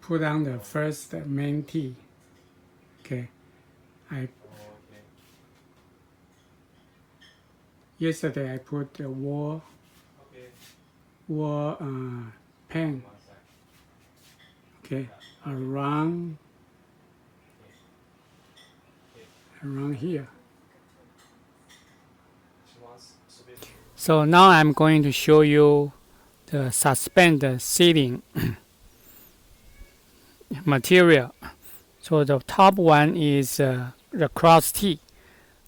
put on the first main T. Okay, yesterday I put the wall pen. Okay, around here. So now I'm going to show you the suspend sealing material. So the top one is the cross T.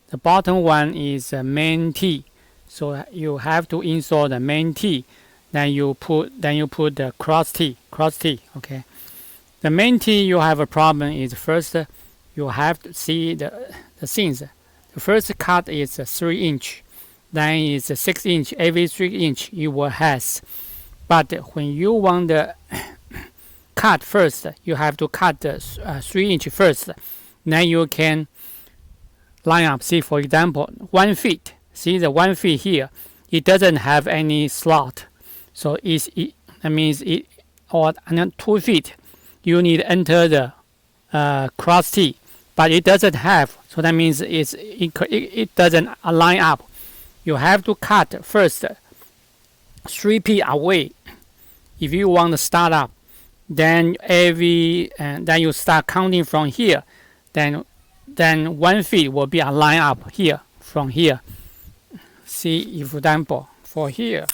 The bottom one is main T. So you have to install the main T. Then you put the cross T. Okay. The main T you have a problem is first you have to see the things. The first cut is 3 inch. Then is 6 inch. Every 3 inch you will has. But when you want the cut first, you have to cut the 3 inch first. Then you can line up. See, for example, 1 feet. See the 1 feet here. It doesn't have any slot. So that means or 2 feet. You need to enter the cross T, but it doesn't have. So that means it doesn't line up. You have to cut first 3 feet away if you want to start up. Then then you start counting from here. Then 1 feet will be a line up here from here. See, for example, for here.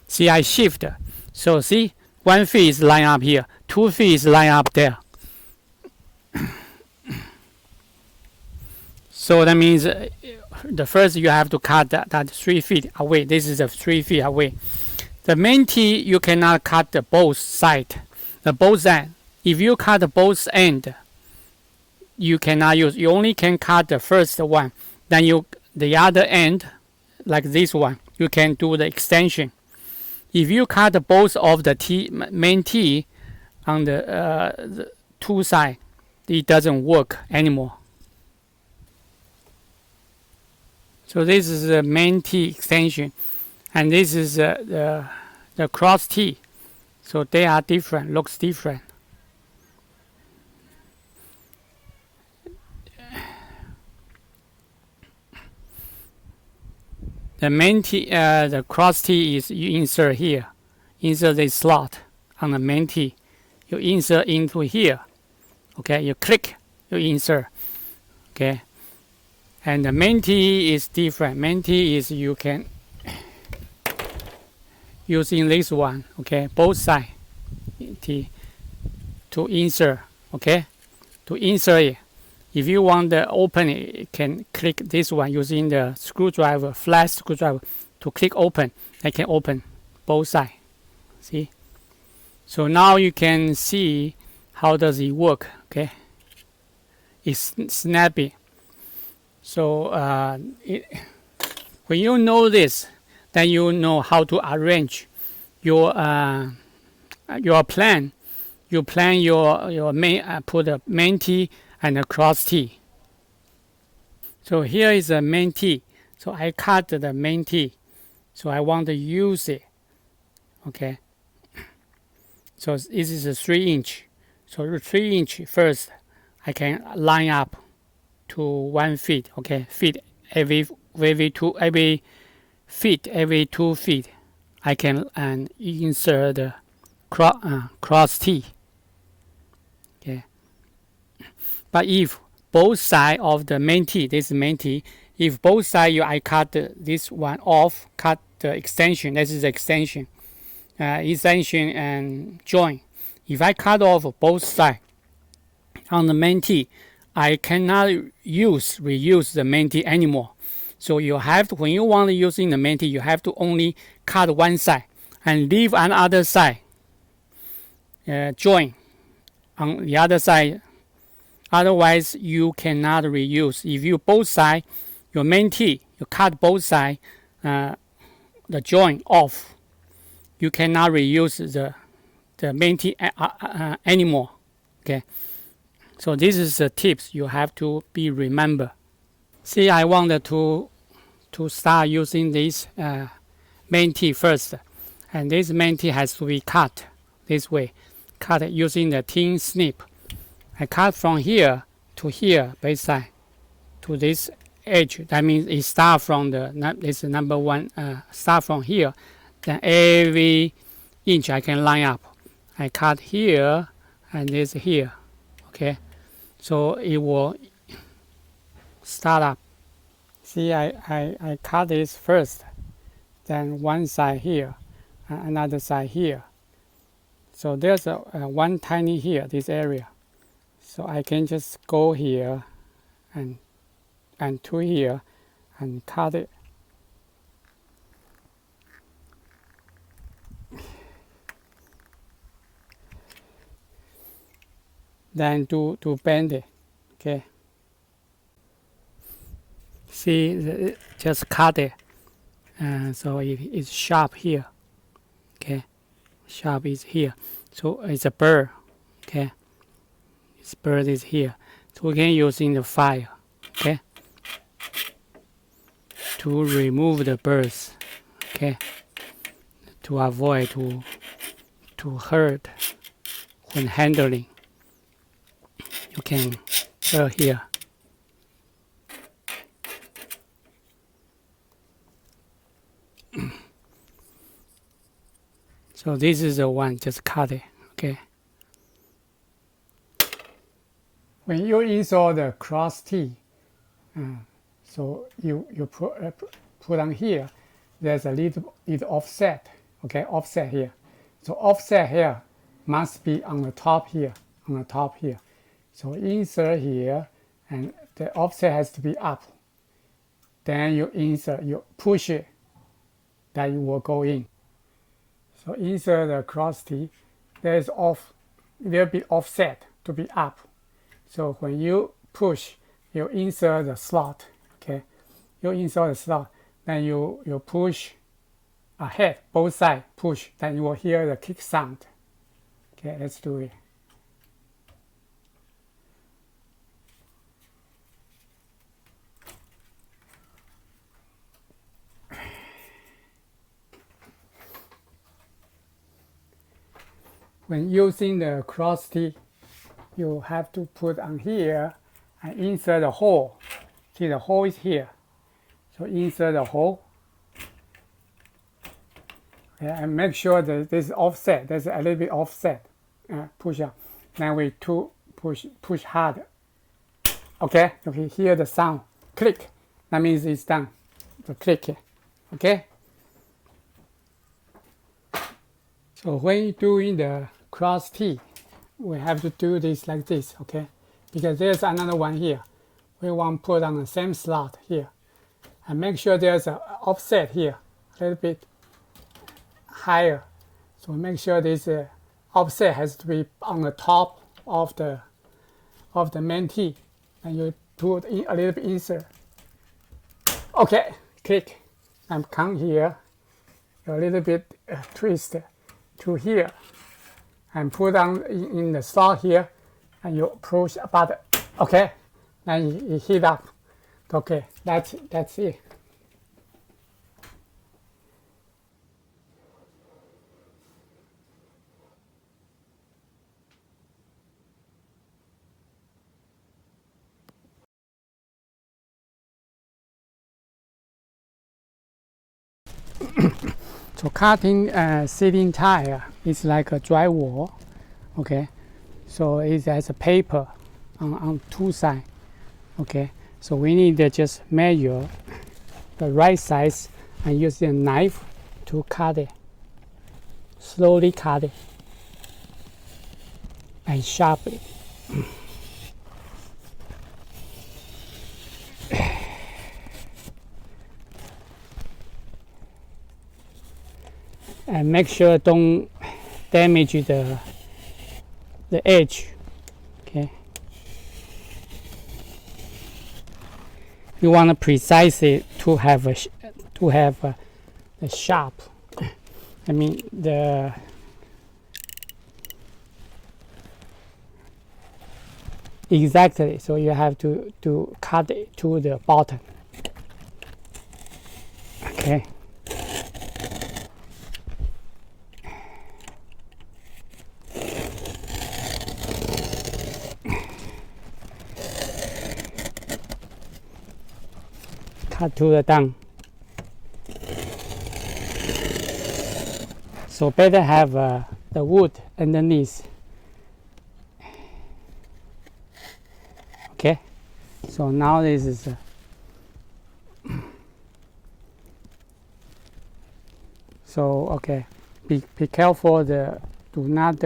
See, I shift. So see, 1 feet is line up here, 2 feet is line up there. So that means the first you have to cut that 3 feet away. This is 3 feet away. The main T you cannot cut the both side. The both end. If you cut both end, you cannot use. You only can cut the first one. Then the other end, like this one, you can do the extension. If you cut both of the main T on the two side, it doesn't work anymore. So this is the main T extension, and this is the cross T. So they are different, looks different. The main T, the cross T is you insert here, insert this slot on the main T. You insert into here. Okay, you click, you insert. Okay, and the main T is different. Main T is you can using this one. Okay, both side T to insert. Okay, to insert it. If you want to open it, you can click this one using the screwdriver, flat screwdriver, to click open. I can open both sides. See? So now you can see how does it work. Okay? It's snappy. So when you know this, then you know how to arrange your plan. You plan your main put the main T and a cross T. So here is a main T. So I cut the main T. So I want to use it. Okay. So this is a 3 inch. So the 3 inch first, I can line up to 1 feet. Okay, feet every 2 feet. I can insert the cross T. Okay. But if both sides of the main T, this is main T, if both sides I cut this one off, cut the extension, this is the extension, and join. If I cut off both sides on the main T, I cannot reuse the main T anymore. So you have to, when you want to use in the main T, you have to only cut one side and leave another side, join on the other side. Otherwise, you cannot reuse. If you both sides, your main T, you cut both sides, the joint off, you cannot reuse the main T anymore. Okay. So this is the tips you have to remember. See, I wanted to start using this main T first. and this main T has to be cut this way, cut using the thin snip. I cut from here to here, base side, to this edge. That means it start from this number one, start from here. Then every inch I can line up. I cut here and this here, okay? So it will start up. See, I cut this first, then one side here, another side here. So there's one tiny here, this area. So I can just go here and to here and cut it. Then to bend it, okay? See, just cut it. So it's sharp here, okay? Sharp is here. So it's a burr, okay? This bird is here. So we can use in the file, okay? To remove the burrs, okay? To avoid to hurt when handling. You can burr here. So this is the one, just cut it, okay? When you install the cross T, so you put on here, there's a little offset, okay, offset here. So offset here must be on the top here, on the top here. So insert here, and the offset has to be up. Then you insert, you push it, that you will go in. So insert the cross T, there's there'll be offset to be up. So when you push, you insert the slot, okay? You insert the slot, then you push ahead, both sides, push, then you will hear the kick sound. Okay, let's do it. When using the cross T, you have to put on here and insert the hole. See, the hole is here. So insert the hole. Okay, and make sure that this is offset. There's a little bit offset. Push up. Then we push hard. Okay, you can hear the sound. Click. That means it's done. So click it. Okay. So when you're doing the cross T, we have to do this like this, okay? Because there's another one here. We want to put on the same slot here. And make sure there's an offset here, a little bit higher. So make sure this offset has to be on the top of the main T. And you put in a little bit insert. Okay, click. And come here, a little bit twist to here. And put on in the slot here, and you push a button. Okay, then you heat up. Okay, that's it. So cutting ceiling tile is like a drywall, okay? So it has a paper on two sides, okay? So we need to just measure the right size and use a knife to cut it. Slowly cut it and sharply. And make sure don't damage the edge. Okay. You want to precise it to have a sharp. I mean exactly. So you have to cut it to the bottom. Okay. cut to the down. So better have the wood underneath. Okay, so now this is so okay. Be careful. Do not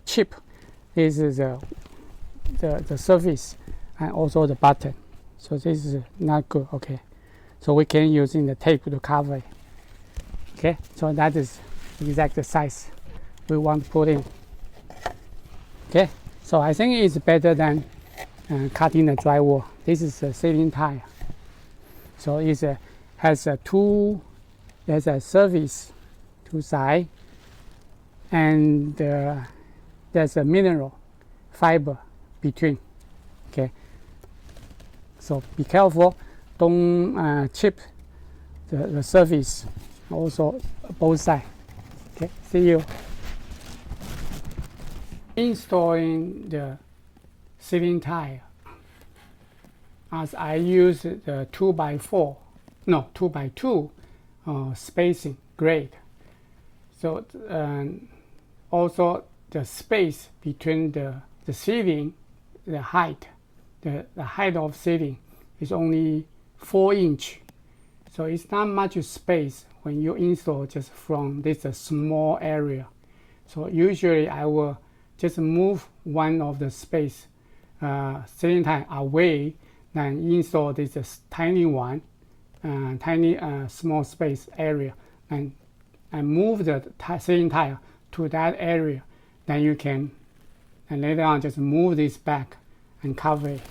chip. This is the surface and also the button. So this is not good. Okay, so we can using the tape to cover it. Okay, so that is exact size we want to put in. Okay, so I think it's better than cutting the drywall. This is a ceiling tile. So it has there's a surface, two sides, and there's a mineral fiber between. Okay, so be careful, don't chip the surface, also both sides. Okay, see you. Installing the ceiling tile, as I use the 2x2 spacing grade. So also the space between the ceiling, the height of ceiling is only 4 inch. So it's not much space when you install just from this small area. So usually I will just move one of the space ceiling tile away, then install this tiny one, small space area, and move the ceiling tile to that area. Then you can, and later on just move this back and cover it.